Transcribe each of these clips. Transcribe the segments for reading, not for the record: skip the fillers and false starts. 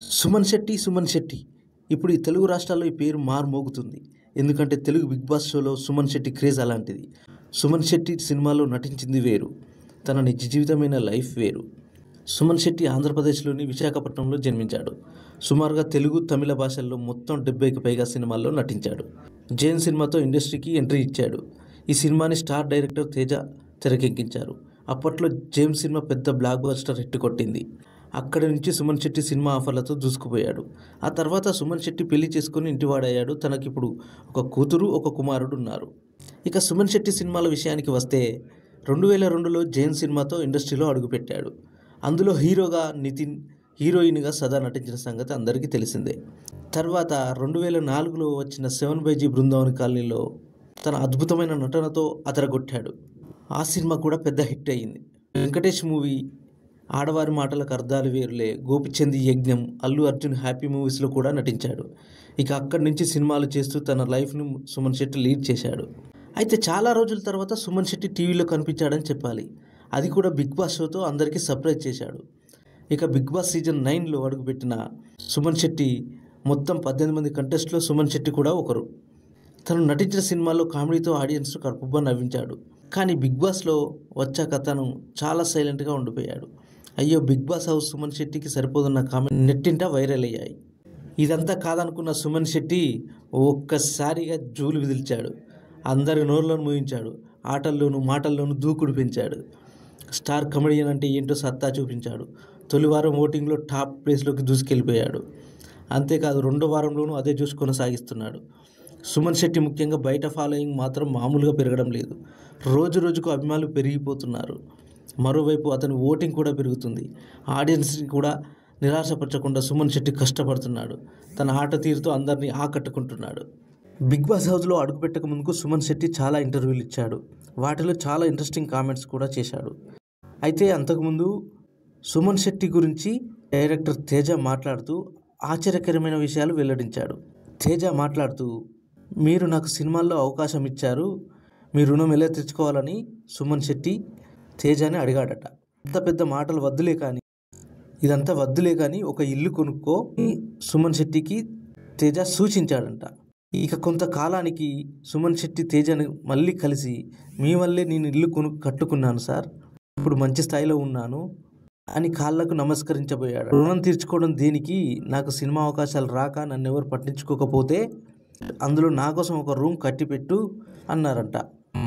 సుమన్ శెట్టి ఇప్పుడు ఈ తెలుగు రాష్ట్రాల్లో ఈ పేరు మారుమోగుతుంది. ఎందుకంటే తెలుగు బిగ్ బాస్ షోలో సుమన్ శెట్టి క్రేజ్ అలాంటిది. సుమన్ శెట్టి సినిమాలో నటించింది వేరు, తన నిజ జీవితమైన లైఫ్ వేరు. సుమన్ శెట్టి ఆంధ్రప్రదేశ్లోని విశాఖపట్నంలో జన్మించాడు. సుమారుగా తెలుగు, తమిళ భాషల్లో మొత్తం 70కి పైగా సినిమాల్లో నటించాడు. జైన్ సినిమాతో ఇండస్ట్రీకి ఎంట్రీ ఇచ్చాడు. ఈ సినిమాని స్టార్ డైరెక్టర్ తేజ తెరకెక్కించారు. అప్పట్లో జేమ్స్ సినిమా పెద్ద బ్లాక్ బస్టర్ హిట్ కొట్టింది. అక్కడి నుంచి సుమన్ శెట్టి సినిమా ఆఫర్లతో దూసుకుపోయాడు. ఆ తర్వాత సుమన్ శెట్టి పెళ్లి చేసుకుని ఇంటివాడయ్యాడు. తనకిప్పుడు ఒక కూతురు, ఒక కుమారుడు ఉన్నారు. ఇక సుమన్ శెట్టి సినిమాల విషయానికి వస్తే 2002లో జైన్ సినిమాతో ఇండస్ట్రీలో అడుగుపెట్టాడు. అందులో హీరోగా నితిన్, హీరోయిన్గా సదా నటించిన సంగతి అందరికీ తెలిసిందే. తర్వాత 2004లో వచ్చిన 7 బృందావన్ కాలనీలో తన అద్భుతమైన నటనతో అదరగొట్టాడు. ఆ సినిమా కూడా పెద్ద హిట్ అయ్యింది. వెంకటేష్ మూవీ, ఆడవారి మాటలకు అర్థాలు వేరులే, గోపిచంద్ యజ్ఞం, అల్లు అర్జున్ హ్యాపీ మూవీస్లో కూడా నటించాడు. ఇక అక్కడి నుంచి సినిమాలు చేస్తూ తన లైఫ్ను సుమన్ శెట్టి లీడ్ చేశాడు. అయితే చాలా రోజుల తర్వాత సుమన్ శెట్టి టీవీలో కనిపించాడని చెప్పాలి. అది కూడా బిగ్ బాస్ షోతో అందరికీ సర్ప్రైజ్ చేశాడు. ఇక బిగ్ బాస్ సీజన్ 9లో అడుగుపెట్టిన సుమన్ శెట్టి మొత్తం 18 మంది కంటెస్ట్లో సుమన్ శెట్టి కూడా ఒకరు. తను నటించిన సినిమాల్లో కామెడీతో ఆడియన్స్ కడుపుబ్బా నవ్వించాడు. కానీ బిగ్ బాస్లో వచ్చాక తను చాలా సైలెంట్గా ఉండిపోయాడు. అయ్యో, బిగ్ బాస్ హౌస్ సుమన్ శెట్టికి సరిపోతున్న కామెంట్ నెట్టింట వైరల్ అయ్యాయి. ఇదంతా కాదనుకున్న సుమన్ శెట్టి ఒక్కసారిగా జూలు విదిల్చాడు. అందరి నోరులను మూయించాడు. ఆటల్లోనూ మాటల్లోనూ దూకుడు పెంచాడు. స్టార్ కమెడియన్ అంటే ఏంటో సత్తా చూపించాడు. తొలి వారం ఓటింగ్లో టాప్ ప్లేస్లోకి దూసుకెళ్ళిపోయాడు. అంతేకాదు, రెండో వారంలోనూ అదే జోష్ కొనసాగిస్తున్నాడు. సుమన్ శెట్టి ముఖ్యంగా బయట ఫాలోయింగ్ మాత్రం మామూలుగా పెరగడం లేదు. రోజు రోజుకు అభిమానులు పెరిగిపోతున్నారు. మరోవైపు అతని ఓటింగ్ కూడా పెరుగుతుంది. ఆడియన్స్ని కూడా నిరాశపరచకుండా సుమన్ శెట్టి కష్టపడుతున్నాడు. తన ఆట తీరుతో అందరినీ ఆకట్టుకుంటున్నాడు. బిగ్ బాస్ హౌస్లో అడుగుపెట్టక ముందుకు సుమన్ శెట్టి చాలా ఇంటర్వ్యూలు ఇచ్చాడు. వాటిలో చాలా ఇంట్రెస్టింగ్ కామెంట్స్ కూడా చేశాడు. అయితే అంతకుముందు సుమన్ శెట్టి గురించి డైరెక్టర్ తేజ మాట్లాడుతూ ఆశ్చర్యకరమైన విషయాలు వెల్లడించాడు. తేజ మాట్లాడుతూ, మీరు నాకు సినిమాల్లో అవకాశం ఇచ్చారు, మీ రుణం ఎలా తెచ్చుకోవాలని సుమన్ శెట్టి తేజాని అడిగాడట. అంత పెద్ద మాటలు ఇదంతా వద్దులే కానీ ఒక ఇల్లు కొనుక్కో సుమన్ శెట్టికి తేజ సూచించాడంట. ఇక కొంతకాలానికి సుమన్ శెట్టి తేజని మళ్ళీ కలిసి, మీ వల్లే నేను ఇల్లు కట్టుకున్నాను సార్, ఇప్పుడు మంచి స్థాయిలో ఉన్నాను అని కాళ్ళకు నమస్కరించబోయాడు. రుణం తీర్చుకోవడం దేనికి, నాకు సినిమా అవకాశాలు రాక నన్ను ఎవరు పట్టించుకోకపోతే అందులో నా కోసం ఒక రూమ్ కట్టిపెట్టు అన్నారంట.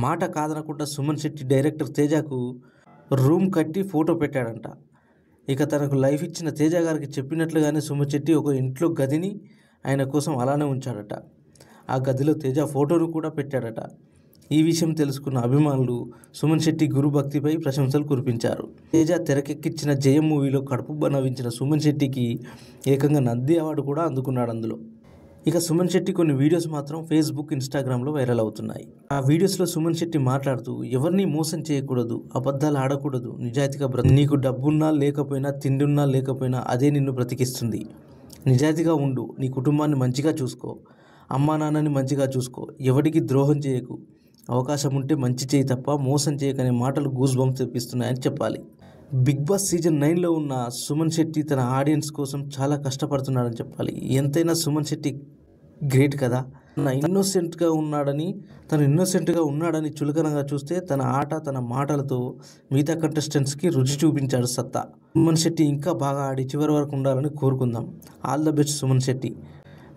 మాట కాదనకుండా సుమన్ శెట్టి డైరెక్టర్ తేజకు రూమ్ కట్టి ఫోటో పెట్టాడంట. ఇక తనకు లైఫ్ ఇచ్చిన తేజ గారికి చెప్పినట్లుగానే సుమన్ శెట్టి ఒక ఇంట్లో గదిని ఆయన కోసం అలానే ఉంచాడట. ఆ గదిలో తేజ ఫోటోను కూడా పెట్టాడట. ఈ విషయం తెలుసుకున్న అభిమానులు సుమన్ శెట్టి గురుభక్తిపై ప్రశంసలు కురిపించారు. తేజ తెరకెక్కించిన జయం మూవీలో కడుపుబ్బా నవ్వించిన సుమన్ శెట్టికి ఏకంగా నంది అవార్డు కూడా అందుకున్నాడు అందులో. ఇక సుమన్ శెట్టి కొన్ని వీడియోస్ మాత్రం ఫేస్బుక్, ఇన్స్టాగ్రామ్లో వైరల్ అవుతున్నాయి. ఆ వీడియోస్లో సుమన్ శెట్టి మాట్లాడుతూ, ఎవరిని మోసం చేయకూడదు, అబద్ధాలు ఆడకూడదు, నిజాయితీగా నీకు డబ్బున్నా లేకపోయినా, తిండున్నా లేకపోయినా అదే నిన్ను బ్రతికిస్తుంది. నిజాయితీగా ఉండు, నీ కుటుంబాన్ని మంచిగా చూసుకో, అమ్మా నాన్నని మంచిగా చూసుకో, ఎవరికి ద్రోహం చేయకు, అవకాశం ఉంటే మంచి చేయి తప్ప మోసం చేయకనే మాటలు గూస్ బంప్స్ తెప్పిస్తున్నాయని చెప్పాలి. బిగ్ బాస్ సీజన్ 9లో ఉన్న సుమన్ శెట్టి తన ఆడియన్స్ కోసం చాలా కష్టపడుతున్నాడని చెప్పాలి. ఎంతైనా సుమన్ శెట్టి గ్రేట్ కదా. తను ఇన్నోసెంట్గా ఉన్నాడని చులకనగా చూస్తే తన ఆట, తన మాటలతో మిగతా కంటెస్టెంట్స్కి రుచి చూపించాడు సత్తా. సుమన్ శెట్టి ఇంకా బాగా ఆడి చివరి వరకు ఉండాలని కోరుకుందాం. All the best Suman Shetty.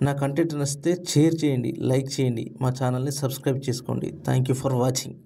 నా కంటెంట్ నచ్చితే షేర్ చేయండి, లైక్ చేయండి, మా ఛానల్ని సబ్స్క్రైబ్ చేసుకోండి. Thank you for watching.